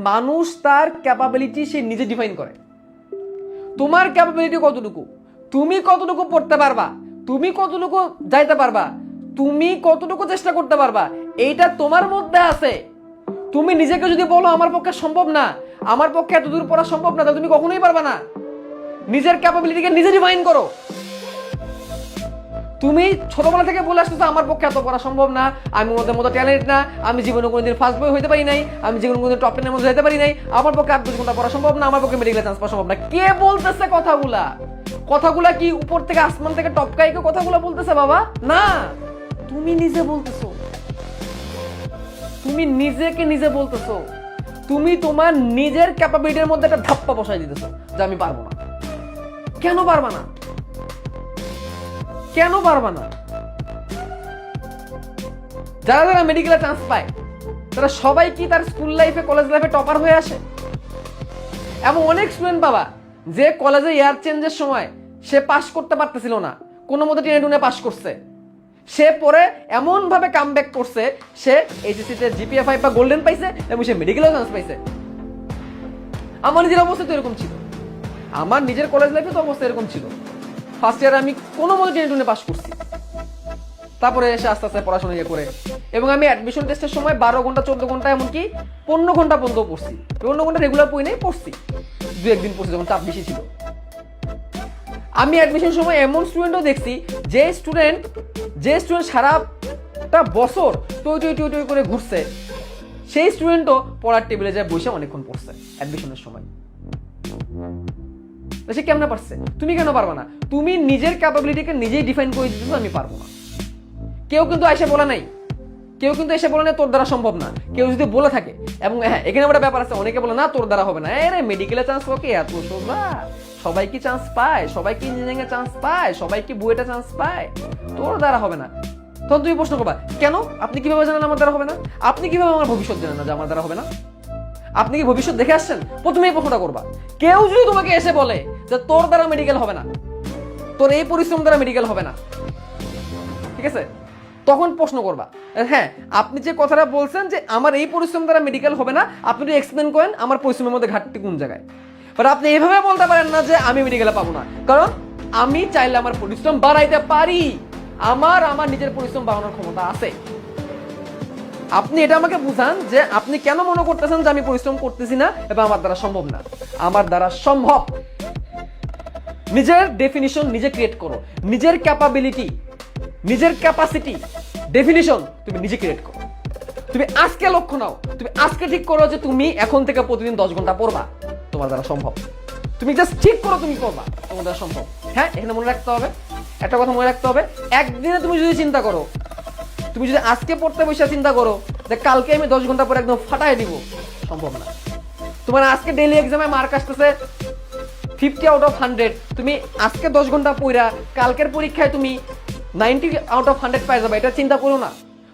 মানুষ তার ক্যাপাবিলিটি সে নিজে ডিফাইন করে। তোমার ক্যাপাবিলিটি কতটুকু, তুমি কতটুকু পড়তে পারবা, তুমি কতটুকু যাইতে পারবা, তুমি কতটুকু চেষ্টা করতে পারবা, এইটা তোমার মধ্যে আছে। তুমি নিজেকে যদি বলো আমার পক্ষে সম্ভব না, আমার পক্ষে এত দূর পড়া সম্ভব না, তাহলে তুমি কখনোই পারবা না। নিজের ক্যাপাবিলিটিকে নিজে ডিফাইন করো। তুমি ছোটবেলা থেকে বলে আসছো আমার পক্ষে এত পড়া সম্ভব না, আমি ওদের মতো ট্যালেন্ট না, আমি জীবনে কোনোদিন ফার্স্ট বয় হইতে পারি নাই, আমি জীবনে কোনোদিন টপ 10 এর মধ্যে যেতে পারি নাই, আমার পক্ষে 8 ঘন্টা পড়া সম্ভব না, আমার পক্ষে মেডিকেল চান্স পাওয়া সম্ভব না। কে বলতেছে কথাগুলা? কথাগুলা কি উপর থেকে আসমান থেকে টপকাইকে কথাগুলা বলতেছে বাবা? না, তুমি নিজে বলতেছো। তুমি নিজেকে নিজে বলতেছো। তুমি তোমার নিজের ক্যাপাবিলিটির মধ্যে একটা ধাপ্পা বসাই দিতেছো যে আমি পারবো না। কেন পারবা না? কেন পারবা না? যারা যারা মেডিকেলে চান্স পায় তারা সবাই কি তার স্কুল লাইফে কলেজ লাইফে টপার হয়ে আসে? এমন অনেক স্টুডেন্ট বাবা যে কলেজে ইয়ার চেঞ্জের সময় সে পাস করতে পারতেছিল না, কোনো মতো টেনে টুনে পাস করছে, সে পরে এমন ভাবে কামব্যাক করছে, সে এইচএসসিতে জিপিএ 5 বা গোল্ডেন পাইছে এবং সে মেডিকেলে চান্স পাইছে। আমার নিজের অবস্থা তো এরকম ছিল, আমার নিজের কলেজ লাইফে তো অবস্থা এরকম ছিল। ফার্স্ট ইয়ারে আমি কোনো মতো টেনে টুনে পাস করছি, তারপরে এসে আস্তে আস্তে পড়াশোনা ইয়ে করে, এবং আমি অ্যাডমিশন টেস্টের সময় 12 ঘন্টা 14 ঘন্টা এমনকি 15 ঘন্টা পর্যন্ত পড়ছি। 15 ঘন্টা রেগুলার পড়ি নাই, পড়ছি দু একদিন পড়ছি যখন চাপ বেশি ছিল। আমি অ্যাডমিশন সময় এমন স্টুডেন্টও দেখছি যে স্টুডেন্ট সারাটা বছর টই টই টই টই করে ঘুরছে, সেই স্টুডেন্টও পড়ার টেবিলে যায় বসে অনেকক্ষণ পড়ছে অ্যাডমিশনের সময়। সে কেমনে পারছে? তুমি কেন পারবা না? তুমি নিজের ক্যাপাবিলিটিকে নিজেই ডিফাইন করে দিতেছো আমি পারবো না। কেউ কিন্তু এসে বলে নাই, কেউ কিন্তু এসে বলে না তোর দ্বারা সম্ভব না। কেউ যদি বলে থাকে, এবং হ্যাঁ এখানে একটা ব্যাপার আছে, অনেকে বলে না তোর দ্বারা হবে না, আরে মেডিকেলে চান্স ওকে এত সোজা, সবাই কি চান্স পায়, সবাই কি ইঞ্জিনিয়ারিং এ চান্স পায়, সবাই কি বুয়েটে চান্স পায়, তোর দ্বারা হবে না। তখন তুমি প্রশ্ন করবা কেন? আপনি কিভাবে জানেন আমার দ্বারা হবে না? আপনি কিভাবে আমার ভবিষ্যৎ জানেন না যে আমার দ্বারা হবে না? আপনি কি ভবিষ্যৎ দেখে আসছেন? প্রথমেই প্রশ্নটা করবা। কেউ যদি তোমাকে এসে বলে যে তোর দ্বারা মেডিকেল হবে না, তোর এই পরিশ্রম দ্বারা মেডিকেল হবে না, ঠিক আছে, তখন প্রশ্ন করবা হ্যাঁ আপনি যে কথাটা বলছেন যে আমার এই পরিশ্রম দ্বারা মেডিকেল হবে না, আপনি একটু এক্সপ্লেন করেন আমার পরিশ্রমের মধ্যে ঘাটতি কোন জায়গায়। বাট আপনি এইভাবে বলতে পারেন না যে আমি মেডিকেলে পাবো না, কারণ আমি চাইলে আমার পরিশ্রম বাড়াইতে পারি, আমার নিজের পরিশ্রম বাড়ানোর ক্ষমতা আছে। আপনি এটা আমাকে বুঝান যে আপনি কেন মনে করতেছেন যে আমি পরিশ্রম করতেছি না এবং আমার দ্বারা সম্ভব না। আমার দ্বারা সম্ভব। নিজের ডেফিনিশন নিজে ক্রিয়েট করো, নিজের ক্যাপাবিলিটি, নিজের ক্যাপাসিটি ডেফিনিশন তুমি নিজে ক্রিয়েট করো। তুমি আজকে লক্ষ্য নাও, তুমি আজকে ঠিক করো যে তুমি এখন থেকে প্রতিদিন 10 ঘন্টা পড়বা, তোমার দ্বারা সম্ভব। তুমি জাস্ট ঠিক করো তুমি পড়বা, তোমার দ্বারা সম্ভব। হ্যাঁ এখানে মনে রাখতে হবে একটা কথা, মনে রাখতে হবে একদিনে তুমি যদি চিন্তা করো, তুমি যদি আজকে পড়তে বসে চিন্তা করো যে কালকে আমি 10 ঘন্টা পরে একদম ফাটাই দিব, সম্ভব না। তোমার আজকে ডেইলি এক্সামে মার্ক আসতেছে 50 আউট অফ 100, তুমি আজকে 10 ঘন্টা পড়া কালকের পরীক্ষায় তুমি 90 আউট অফ 100 পাই যাবে, এটা চিন্তা করো না।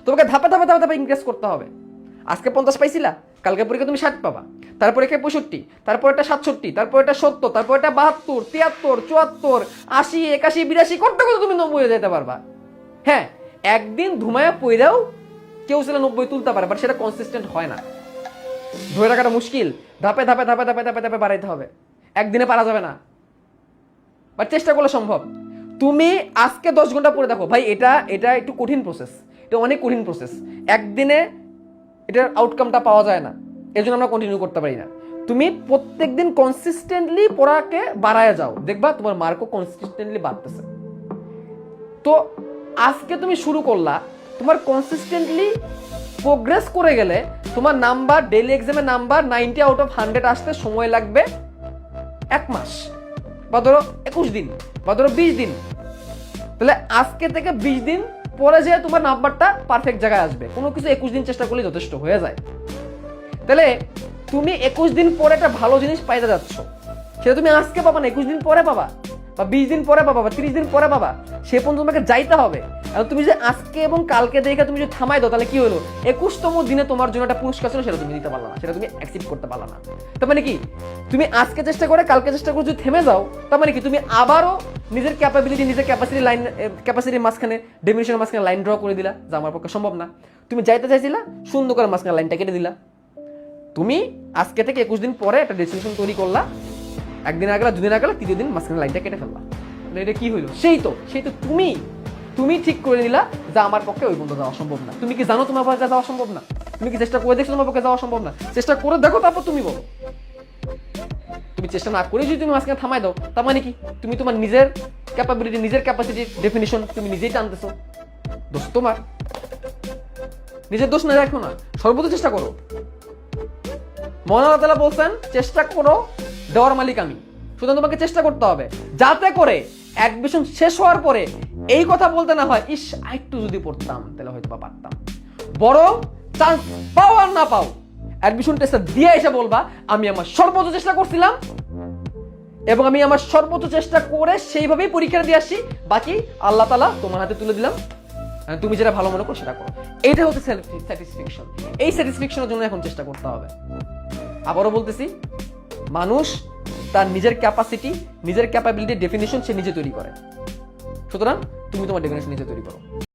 তোমাকে ধাপে ধাপে ধাপে ধাপে ইনক্রিজ করতে হবে। আজকে 50 পাইছিলা, কালকের পরীক্ষা তুমি 60 পাবা, তারপর পরীক্ষায় 65, তারপর এটা 67, তারপর এটা 70, তারপর এটা 72, 73, 74, 80, 81, 82 করতে করতে তুমি 90 যেতে পারবা। হ্যাঁ একদিন ধুমায়া পইরাও কেউ ছিল 90 তুলতে পারে, বাট সেটা কনসিস্টেন্ট হয় না, ধরে রাখাটা মুশকিল। ধাপে ধাপে ধাপে ধাপে ধাপে ধাপে বাড়াইতে হবে, একদিনে পারা যাবে না, বাট চেষ্টা করলে সম্ভব। তুমি আজকে 10 ঘন্টা পড়ে দেখো ভাই, এটা একটু কঠিন প্রসেস, এটা অনেক কঠিন প্রসেস, একদিনে এটার আউটকামটা পাওয়া যায় না, এর জন্য আমরা কন্টিনিউ করতে পারি না। তুমি প্রত্যেকদিন কনসিস্টেন্টলি পড়াকে বাড়ায় যাও, দেখবা তোমার মার্কও কনসিস্টেন্টলি বাড়তেছে। তো আজকে তুমি শুরু করলা, তোমার কনসিস্টেন্টলি প্রোগ্রেস করে গেলে তোমার নাম্বার ডেইলি এক্সামের নাম্বার 90 আউট অফ 100 আসতে সময় লাগবে 1 মাস, বা ধরো 21 দিন, বা ধরো 20 দিন। তাহলে আজকে থেকে 20 দিন পরে যে তোমার নাম্বারটা পারফেক্ট জায়গায় আসবে। কোনো কিছু 21 দিন চেষ্টা করলে যথেষ্ট হয়ে যায়। তাহলে তুমি 21 দিন পরে একটা ভালো জিনিস পাইতে যাচ্ছ, সেটা তুমি আজকে পাবা না, 21 দিন পরে পাবা, বা 20 দিন পরে পাবা, বা 30 দিন পরে পাবা। সে পর্যন্ত তোমাকে যাইতে হবে। আর তুমি যে আজকে এবং কালকে দেখে তুমি যদি থামাই দাও, তাহলে কি হলো? 21তম দিনে তোমার জন্য একটা পুরস্কার ছিল, সেটা তুমি দিতে পারলা না, সেটা তুমি অ্যাকসেপ্ট করতে পারলা না। তার মানে কি, তুমি আজকে চেষ্টা করে কালকে চেষ্টা করে যদি থেমে যাও, তার মানে কি তুমি আবারও নিজের ক্যাপাবিলিটি, নিজের ক্যাপাসিটির মাঝখানে, ডেফিনিশনের মাঝখানে লাইন ড্র করে দিলা যে আমার পক্ষে সম্ভব না। তুমি যাইতে চাইছিলা, সুন্দর করে মাঝখানে লাইনটা কেটে দিলা। তুমি আজকে থেকে 21 দিন পরে একটা ডেস্টিনেশন তৈরি করলা, একদিন আগে 2 দিন আগে 3 দিন মাঝখানে লাইনটা কেটে ফেললা, এটা কি হইলো? সেই তো তুমি ঠিক করে নিলা যে আমার পক্ষে ওই পর্যন্ত যাওয়া সম্ভব না। তুমি কি জানো তোমার পক্ষে যাওয়া সম্ভব না? তুমি কি চেষ্টা করে দেখছো তোমার পক্ষে যাওয়া সম্ভব না? চেষ্টা করে দেখো, তারপর তুমি বলো। তুমি চেষ্টা না করে যদি তুমি মাঝখানে থামাই দাও, তার মানে কি তুমি তোমার নিজের ক্যাপাবিলিটি, নিজের ক্যাপাসিটির ডেফিনিশন তুমি নিজেই টানতেছো। দোষ তোমার, নিজের দোষ না রাখো না, সর্বোচ্চ চেষ্টা করো। মহান আল্লাহ তাআলা বলছেন চেষ্টা করো, দেওয়ার মালিক আমি। সুতরাং তোমাকে চেষ্টা করতে হবে যাতে করে অ্যাডমিশন শেষ হওয়ার পরে এই কথা বলতে না হয়, ইস আরেকটু যদি পড়তাম তাহলে হয়তো বা পারতাম। বরং চান্স পাও আর না পাও, অ্যাডমিশন টেস্টটা দিয়ে এসে বলবা আমি আমার সর্বোচ্চ চেষ্টা করছিলাম এবং আমি আমার সর্বোচ্চ চেষ্টা করে সেইভাবেই পরীক্ষা দিয়ে আসি, বাকি আল্লাহ তাআলা তোমার হাতে তুলে দিলাম, তুমি যেটা ভালো মনে করো সেটা করো। এইটা হচ্ছে সেলফ স্যাটিসফ্যাকশন। এই স্যাটিসফ্যাকশনের জন্য এখন চেষ্টা করতে হবে। আবারও বলতেছি, মানুষ তার নিজের ক্যাপাসিটি, নিজের ক্যাপাবিলিটি ডেফিনিশন সে নিজে তৈরি করে। সুতরাং তুমি তোমার ডেফিনিশন নিজে তৈরি করো।